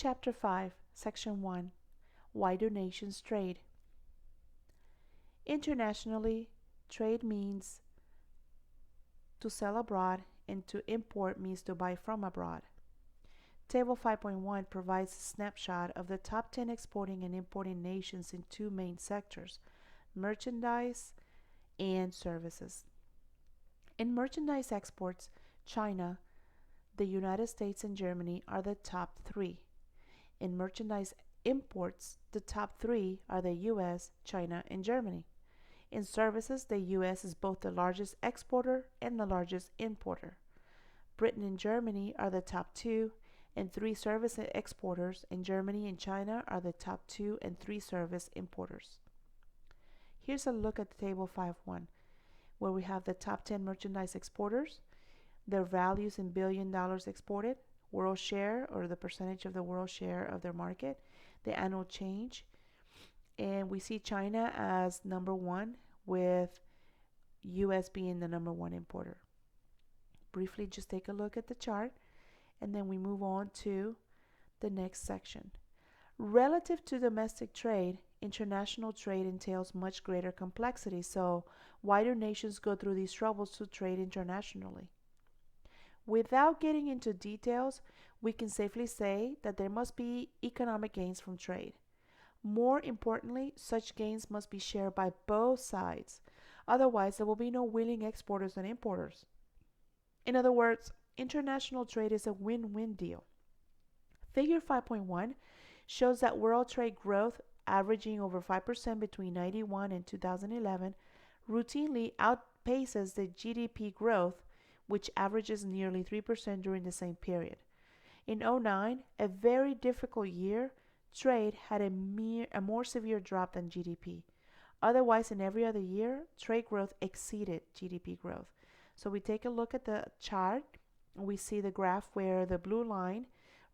Chapter 5, Section 1. Why do nations trade? Internationally, trade means to sell abroad, and to import means to buy from abroad. Table 5.1 provides a snapshot of the top 10 exporting and importing nations in two main sectors: merchandise and services. In merchandise exports, China, the United States, and Germany are the top three. In merchandise imports, the top three are the US, China, and Germany. In services, the US is both the largest exporter and the largest importer. Britain and Germany are the top two and three service exporters, and Germany and China are the top two and three service importers. Here's a look at the table 5.1, where we have the top 10 merchandise exporters, their values in billion dollars exported, world share or the percentage of the world share of their market, the annual change, and we see China as number one, with US being the number one importer. Briefly, just take a look at the chart, and then we move on to the next section. Relative to domestic trade, international trade entails much greater complexity. So why do nations go through these troubles to trade internationally? Without getting into details, we can safely say that there must be economic gains from trade. More importantly, such gains must be shared by both sides. Otherwise, there will be no willing exporters and importers. In other words, international trade is a win-win deal. Figure 5.1 shows that world trade growth, averaging over 5% between 1991 and 2011, routinely outpaces the GDP growth, which averages nearly 3% during the same period. In 2009, a very difficult year, trade had a more severe drop than GDP. Otherwise, in every other year, trade growth exceeded GDP growth. So we take a look at the chart. We see the graph where the blue line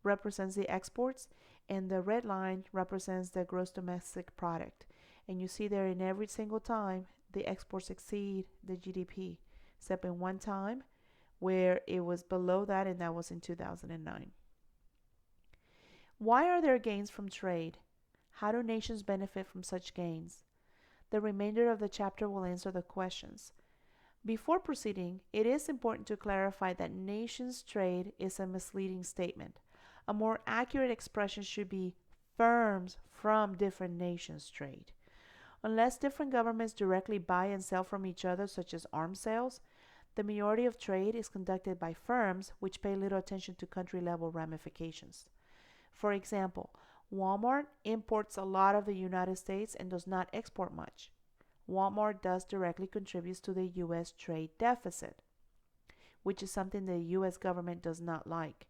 represents the exports and the red line represents the gross domestic product. And you see there in every single time the exports exceed the GDP, except in one time where it was below that, and that was in 2009. Why are there gains from trade? How do nations benefit from such gains? The remainder of the chapter will answer the questions. Before proceeding, it is important to clarify that nations trade is a misleading statement. A more accurate expression should be firms from different nations trade. Unless different governments directly buy and sell from each other, such as arms sales, the majority of trade is conducted by firms which pay little attention to country level ramifications. For example, Walmart imports a lot of the United States and does not export much. Walmart thus directly contributes to the U.S. trade deficit, which is something the U.S. government does not like.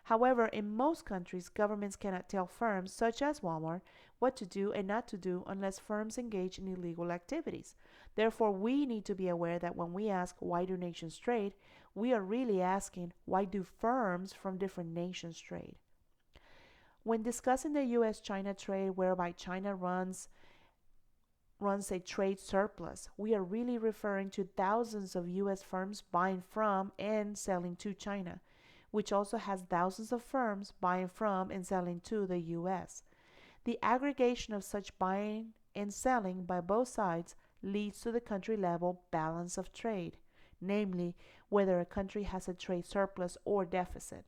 However, in most countries, governments cannot tell firms, such as Walmart, what to do and not to do unless firms engage in illegal activities. Therefore, we need to be aware that when we ask, why do nations trade, we are really asking, why do firms from different nations trade? When discussing the U.S.-China trade, whereby China runs a trade surplus, we are really referring to thousands of U.S. firms buying from and selling to China, which also has thousands of firms buying from and selling to the U.S. The aggregation of such buying and selling by both sides leads to the country level balance of trade, namely whether a country has a trade surplus or deficit.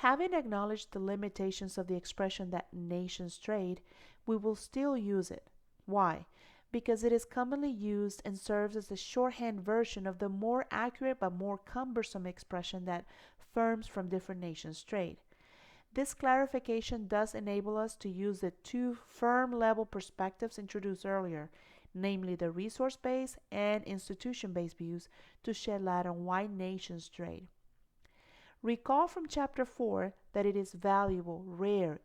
Having acknowledged the limitations of the expression that nations trade, we will still use it. Why? Because it is commonly used and serves as a shorthand version of the more accurate but more cumbersome expression that firms from different nations trade. This clarification does enable us to use the two firm-level perspectives introduced earlier, namely the resource-based and institution-based views, to shed light on why nations trade. Recall from Chapter 4 that it is valuable, rare,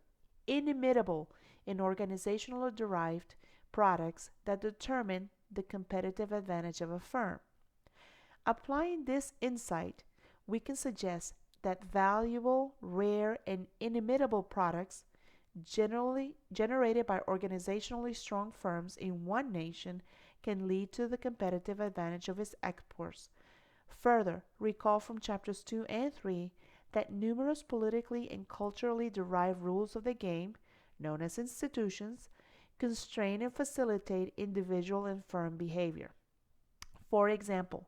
inimitable, and organizationally derived products that determine the competitive advantage of a firm. Applying this insight, we can suggest that valuable, rare, and inimitable products generally generated by organizationally strong firms in one nation can lead to the competitive advantage of its exports. Further, recall from chapters 2 and 3 that numerous politically and culturally derived rules of the game, known as institutions, constrain and facilitate individual and firm behavior. For example,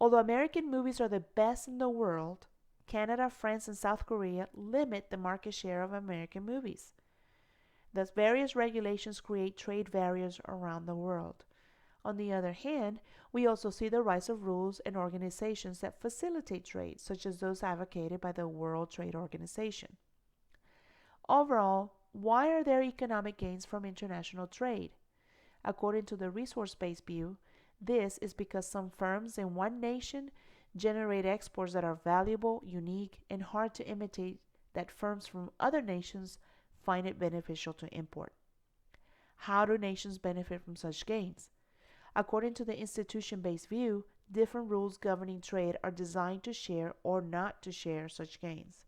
although American movies are the best in the world, Canada, France, and South Korea limit the market share of American movies. Thus, various regulations create trade barriers around the world. On the other hand, we also see the rise of rules and organizations that facilitate trade, such as those advocated by the World Trade Organization. Overall, why are there economic gains from international trade? According to the resource-based view, this is because some firms in one nation generate exports that are valuable, unique, and hard to imitate that firms from other nations find it beneficial to import. How do nations benefit from such gains? According to the institution-based view, different rules governing trade are designed to share or not to share such gains.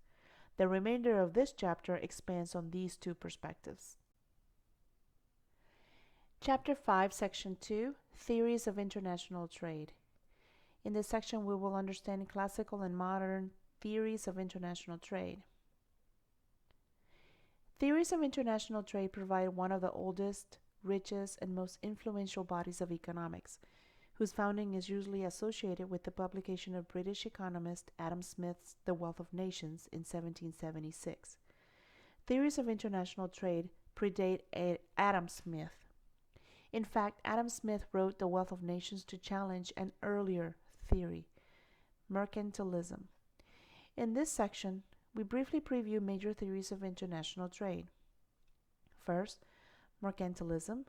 The remainder of this chapter expands on these two perspectives. Chapter 5, Section 2, Theories of International Trade. In this section, we will understand classical and modern theories of international trade. Theories of international trade provide one of the oldest, richest, and most influential bodies of economics, whose founding is usually associated with the publication of British economist Adam Smith's The Wealth of Nations in 1776. Theories of international trade predate Adam Smith. In fact, Adam Smith wrote The Wealth of Nations to challenge an earlier theory, mercantilism. In this section, we briefly preview major theories of international trade. First, mercantilism.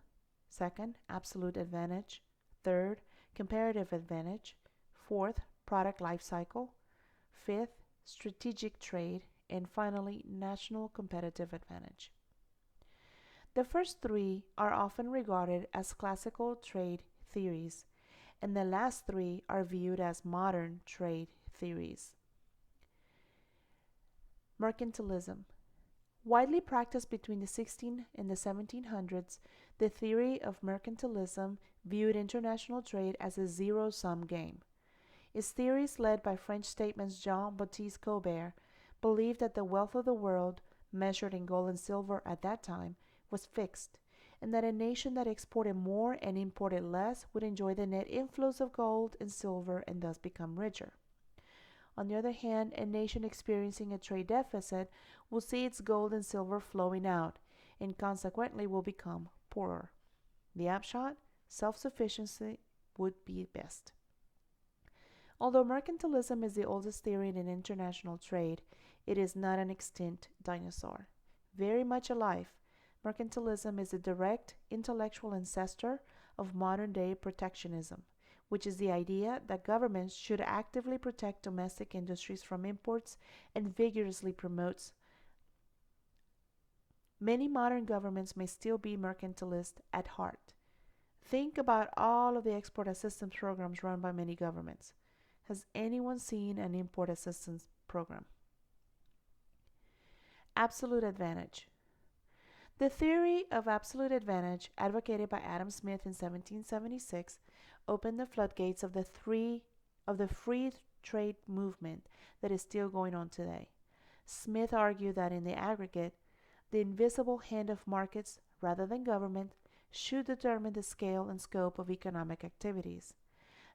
Second, absolute advantage. Third, comparative advantage. Fourth, product life cycle. Fifth, strategic trade. And finally, national competitive advantage. The first three are often regarded as classical trade theories, and the last three are viewed as modern trade theories. Mercantilism. Widely practiced between the 1600s and the 1700s, the theory of mercantilism viewed international trade as a zero-sum game. Its theories, led by French statesman Jean-Baptiste Colbert, believed that the wealth of the world, measured in gold and silver at that time, was fixed, and that a nation that exported more and imported less would enjoy the net inflows of gold and silver and thus become richer. On the other hand, a nation experiencing a trade deficit will see its gold and silver flowing out, and consequently will become poorer. The upshot? Self-sufficiency would be best. Although mercantilism is the oldest theory in international trade, it is not an extinct dinosaur. Very much alive, mercantilism is a direct intellectual ancestor of modern-day protectionism, which is the idea that governments should actively protect domestic industries from imports and vigorously promotes. Many modern governments may still be mercantilist at heart. Think about all of the export assistance programs run by many governments. Has anyone seen an import assistance program? Absolute advantage. The theory of absolute advantage, advocated by Adam Smith in 1776, opened the floodgates of the free trade movement that is still going on today. Smith argued that in the aggregate, the invisible hand of markets, rather than government, should determine the scale and scope of economic activities.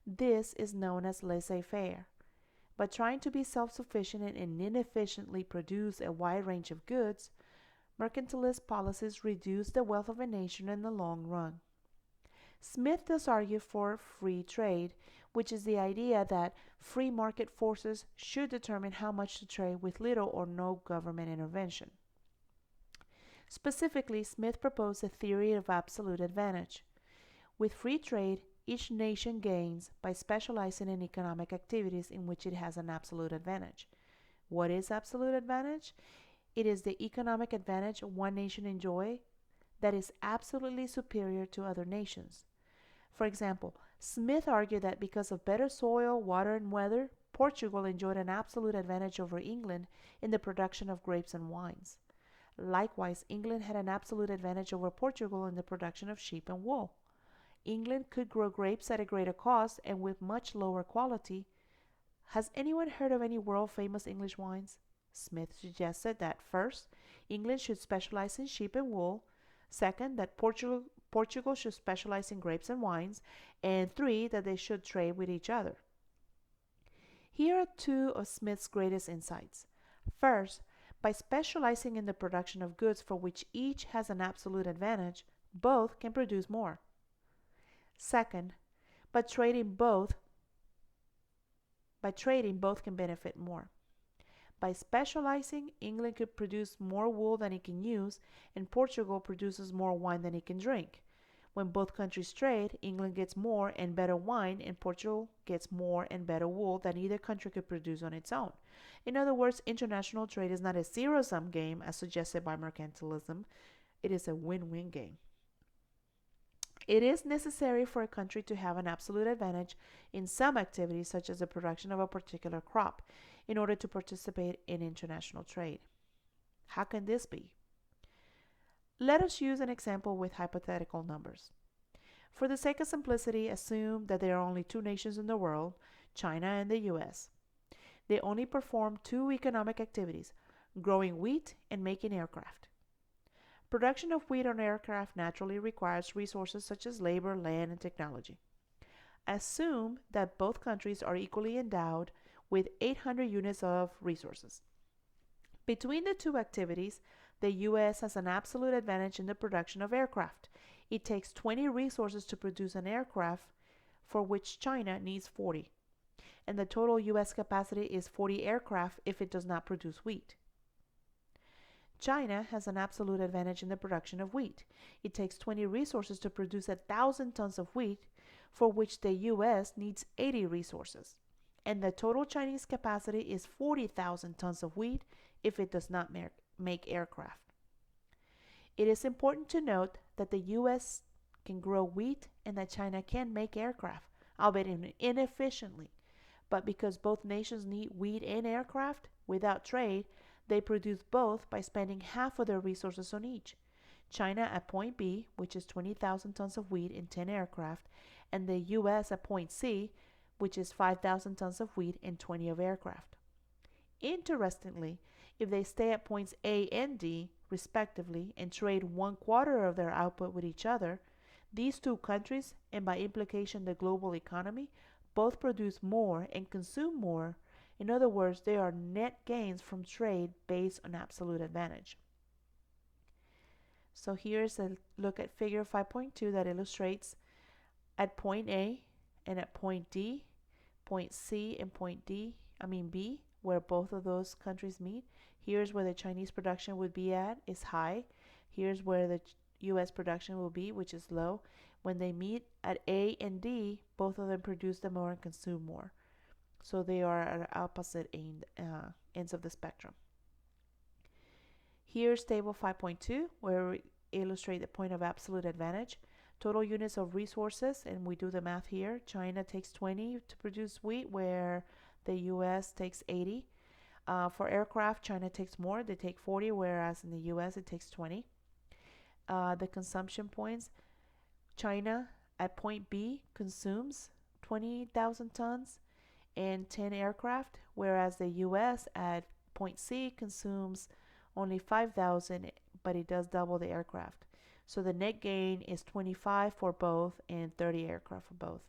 This is known as laissez-faire. By trying to be self-sufficient and inefficiently produce a wide range of goods, mercantilist policies reduce the wealth of a nation in the long run. Smith thus argued for free trade, which is the idea that free market forces should determine how much to trade with little or no government intervention. Specifically, Smith proposed a theory of absolute advantage. With free trade, each nation gains by specializing in economic activities in which it has an absolute advantage. What is absolute advantage? It is the economic advantage one nation enjoys that is absolutely superior to other nations. For example, Smith argued that because of better soil, water, and weather, Portugal enjoyed an absolute advantage over England in the production of grapes and wines. Likewise, England had an absolute advantage over Portugal in the production of sheep and wool. England could grow grapes at a greater cost and with much lower quality. Has anyone heard of any world famous English wines? Smith suggested that first, England should specialize in sheep and wool, second, that Portugal should specialize in grapes and wines, and three, that they should trade with each other. Here are two of Smith's greatest insights. First, by specializing in the production of goods for which each has an absolute advantage, both can produce more. Second, by trading both can benefit more. By specializing, England could produce more wool than it can use, and Portugal produces more wine than it can drink. When both countries trade, England gets more and better wine, and Portugal gets more and better wool than either country could produce on its own. In other words, international trade is not a zero-sum game as suggested by mercantilism. It is a win-win game. It is necessary for a country to have an absolute advantage in some activities, such as the production of a particular crop, in order to participate in international trade. How can this be? Let us use an example with hypothetical numbers. For the sake of simplicity, assume that there are only two nations in the world, China and the US. They only perform two economic activities, growing wheat and making aircraft. Production of wheat on aircraft naturally requires resources such as labor, land, and technology. Assume that both countries are equally endowed with 800 units of resources. Between the two activities, the US has an absolute advantage in the production of aircraft. It takes 20 resources to produce an aircraft, for which China needs 40. And the total US capacity is 40 aircraft if it does not produce wheat. China has an absolute advantage in the production of wheat. It takes 20 resources to produce 1,000 tons of wheat, for which the US needs 80 resources. And the total Chinese capacity is 40,000 tons of wheat if it does not make aircraft. It is important to note that the US can grow wheat and that China can make aircraft, albeit inefficiently. But because both nations need wheat and aircraft, without trade, they produce both by spending half of their resources on each. China at point B, which is 20,000 tons of wheat and 10 aircraft, and the US at point C, which is 5,000 tons of wheat and 20 of aircraft. Interestingly, if they stay at points A and D, respectively, and trade 1/4 of their output with each other, these two countries, and by implication the global economy, both produce more and consume more. In other words, there are net gains from trade based on absolute advantage. So here's a look at figure 5.2 that illustrates at point A and at point D, point C and point B, where both of those countries meet. Here's where the Chinese production would be at, is high. Here's where the US production will be, which is low. When they meet at A and D, both of them produce the more and consume more. So they are at opposite ends of the spectrum. Here's table 5.2, where we illustrate the point of absolute advantage. Total units of resources, and we do the math here. China takes 20 to produce wheat, where the US takes 80. For aircraft, China takes more. They take 40, whereas in the US it takes 20. The consumption points, China at point B consumes 20,000 tons and 10 aircraft, whereas the US at point C consumes only 5,000, but it does double the aircraft. So the net gain is 25 for both and 30 aircraft for both.